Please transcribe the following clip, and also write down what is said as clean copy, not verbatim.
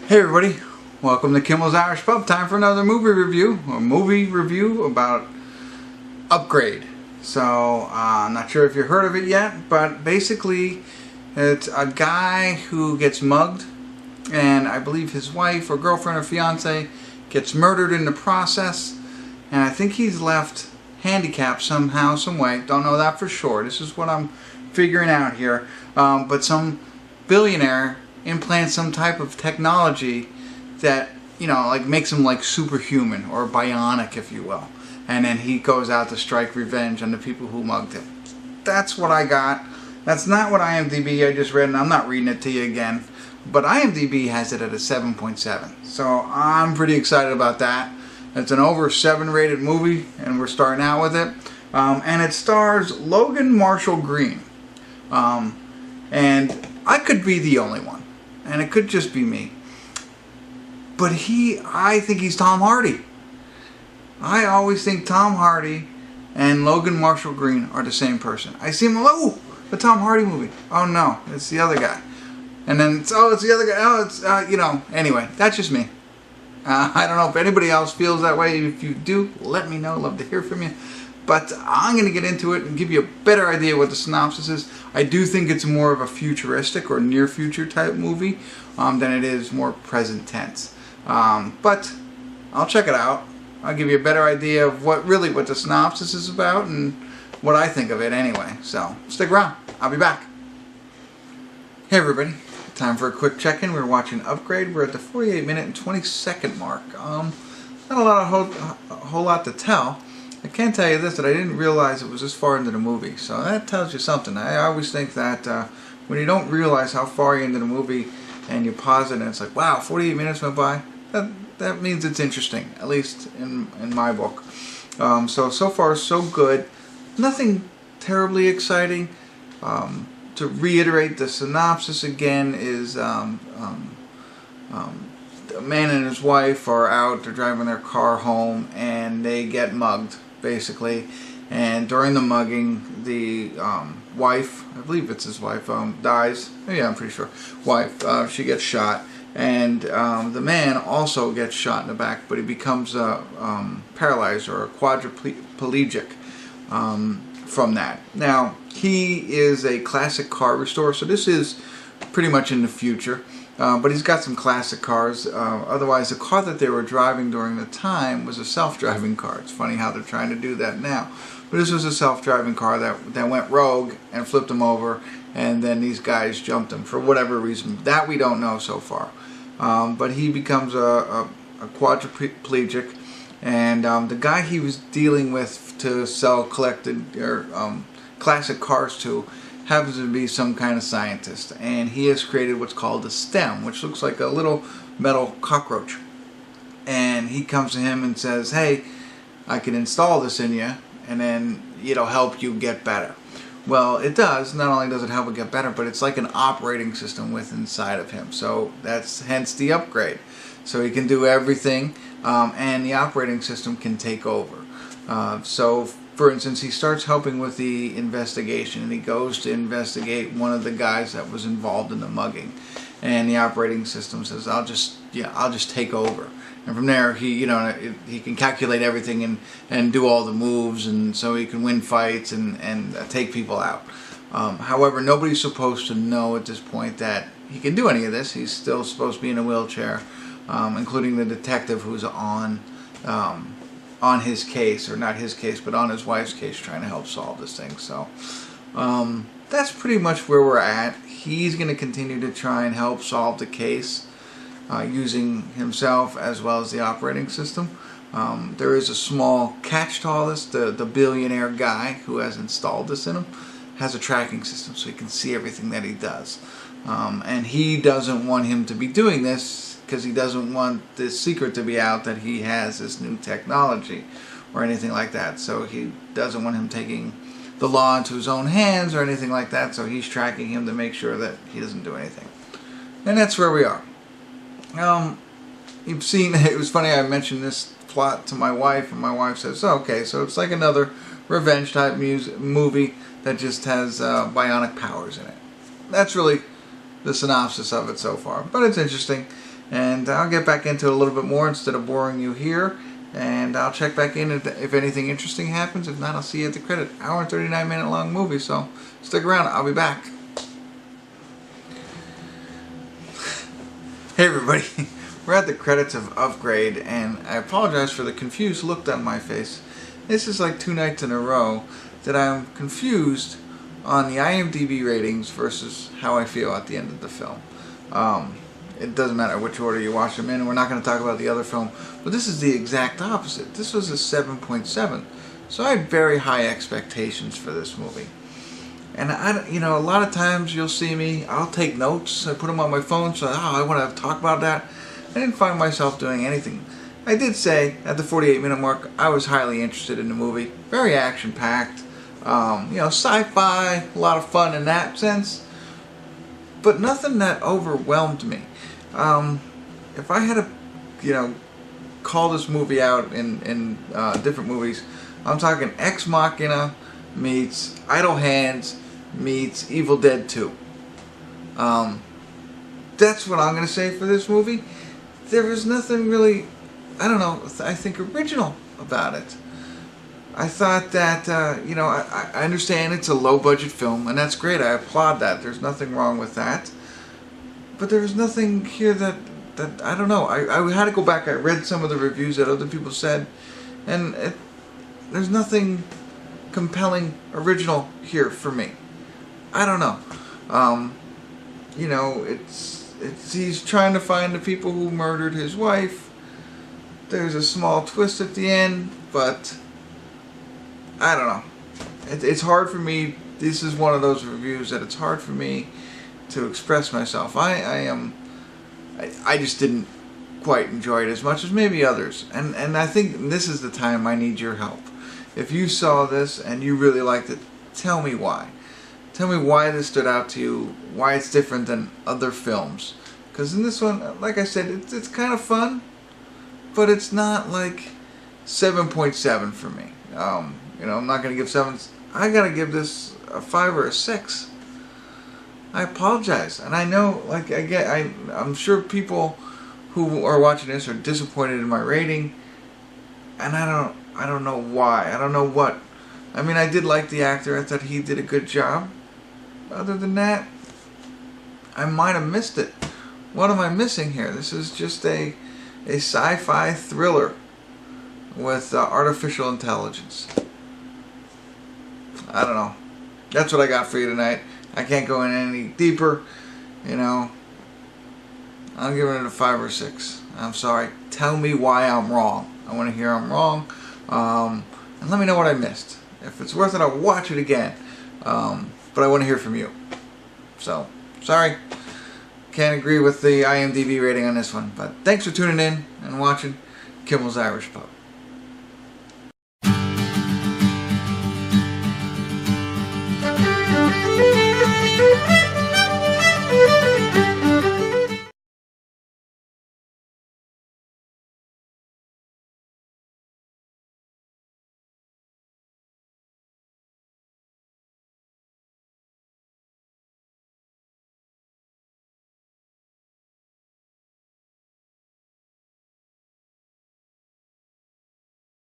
Hey everybody, welcome to Kimmel's Irish Pub. Time for another movie review about Upgrade. So, I'm not sure if you've heard of it yet, but basically it's a guy who gets mugged, and I believe his wife or girlfriend or fiance gets murdered in the process, and I think he's left handicapped somehow, some way. Don't know that for sure. This is what I'm figuring out here. But some billionaire implants some type of technology that, you know, like makes him like superhuman or bionic, if you will. And then he goes out to strike revenge on the people who mugged him. That's what I got. That's not what IMDb I just read, and I'm not reading it to you again. But IMDb has it at a 7.7. So I'm pretty excited about that. It's an over 7 rated movie, and we're starting out with it. And it stars Logan Marshall Green. And I could be the only one. And it could just be me. But I think he's Tom Hardy. I always think Tom Hardy and Logan Marshall Green are the same person. I see him, oh, the Tom Hardy movie. Oh no, it's the other guy. And then, it's the other guy. Oh, it's, anyway, that's just me. I don't know if anybody else feels that way. If you do, let me know. Love to hear from you. But I'm going to get into it and give you a better idea what the synopsis is. I do think it's more of a futuristic or near future type movie than it is more present tense. But I'll check it out. I'll give you a better idea of what the synopsis is about and what I think of it anyway. So stick around. I'll be back. Hey everybody. Time for a quick check-in. We're watching Upgrade. We're at the 48-minute and 20-second mark. Not a whole lot to tell. I can tell you this, that I didn't realize it was this far into the movie, so that tells you something. I always think that when you don't realize how far you're into the movie and you pause it and it's like, wow, 48 minutes went by, that means it's interesting, at least in my book. So far so good. Nothing terribly exciting. To reiterate, the synopsis again is a man and his wife are out, they're driving their car home, and they get mugged, basically. And during the mugging, the wife, I believe it's his wife, dies. Yeah, I'm pretty sure. Wife, she gets shot. And the man also gets shot in the back, but he becomes paralyzed or quadriplegic from that. Now, he is a classic car restorer, so this is pretty much in the future. But he's got some classic cars. Otherwise, the car that they were driving during the time was a self-driving car. It's funny how they're trying to do that now. But this was a self-driving car that went rogue and flipped him over, and then these guys jumped him for whatever reason. That we don't know so far. But he becomes a quadriplegic, and the guy he was dealing with to sell collected or classic cars to happens to be some kind of scientist, and he has created what's called a stem, which looks like a little metal cockroach. And he comes to him and says, hey, I can install this in you, and then it'll help you get better. Well, it does. Not only does it help it get better, but it's like an operating system within inside of him. So that's hence the upgrade. So he can do everything, and the operating system can take over. So for instance, he starts helping with the investigation, and he goes to investigate one of the guys that was involved in the mugging. And the operating system says, I'll just take over. And from there, he can calculate everything and do all the moves, and so he can win fights and take people out. However, nobody's supposed to know at this point that he can do any of this. He's still supposed to be in a wheelchair, including the detective who's on his case, or not his case, but on his wife's case, trying to help solve this thing. So that's pretty much where we're at. He's going to continue to try and help solve the case using himself as well as the operating system. There is a small catch to all this. The billionaire guy who has installed this in him has a tracking system, so he can see everything that he does. And he doesn't want him to be doing this because he doesn't want this secret to be out that he has this new technology or anything like that. So he doesn't want him taking the law into his own hands or anything like that. So he's tracking him to make sure that he doesn't do anything. And that's where we are. You've seen, it was funny, I mentioned this plot to my wife, and my wife says, oh, okay, so it's like another revenge type movie that just has bionic powers in it. That's really the synopsis of it so far, but it's interesting. And I'll get back into it a little bit more instead of boring you here. And I'll check back in if anything interesting happens. If not, I'll see you at the credit. Hour and 39-minute long movie, so stick around. I'll be back. Hey everybody, we're at the credits of Upgrade, and I apologize for the confused look on my face. This is like 2 nights in a row that I'm confused on the IMDb ratings versus how I feel at the end of the film. It doesn't matter which order you watch them in. We're not going to talk about the other film, but this is the exact opposite. This was a 7.7, so I had very high expectations for this movie. And a lot of times you'll see me, I'll take notes, I put them on my phone, so I want to talk about that. I didn't find myself doing anything. I did say, at the 48-minute mark, I was highly interested in the movie. Very action-packed, sci-fi, a lot of fun in that sense, but nothing that overwhelmed me. If I had to, call this movie out in different movies, I'm talking Ex Machina meets Idle Hands meets Evil Dead 2. That's what I'm going to say for this movie. There was nothing really, I think original about it. I thought that, I understand it's a low-budget film, and that's great. I applaud that. There's nothing wrong with that. But there was nothing here that I don't know. I had to go back. I read some of the reviews that other people said, and there's nothing compelling, original here for me. I don't know. He's trying to find the people who murdered his wife. There's a small twist at the end, but I don't know. It's hard for me. This is one of those reviews that it's hard for me to express myself. I just didn't quite enjoy it as much as maybe others. And I think this is the time I need your help. If you saw this and you really liked it, tell me why. Tell me why this stood out to you, why it's different than other films. Because in this one, like I said, it's kind of fun, but it's not like 7.7 for me. I'm not going to give 7s. I got to give this a 5 or a 6. I apologize. And I know, I'm sure people who are watching this are disappointed in my rating. And I don't know why. I don't know what. I mean, I did like the actor. I thought he did a good job. Other than that, I might have missed it. What am I missing here? This is just a sci-fi thriller with artificial intelligence. I don't know. That's what I got for you tonight. I can't go in any deeper. I'm giving it a 5 or 6. I'm sorry. Tell me why I'm wrong. I want to hear I'm wrong. And let me know what I missed. If it's worth it, I'll watch it again. But I want to hear from you. So, sorry. Can't agree with the IMDb rating on this one. But thanks for tuning in and watching Kimmel's Irish Pub.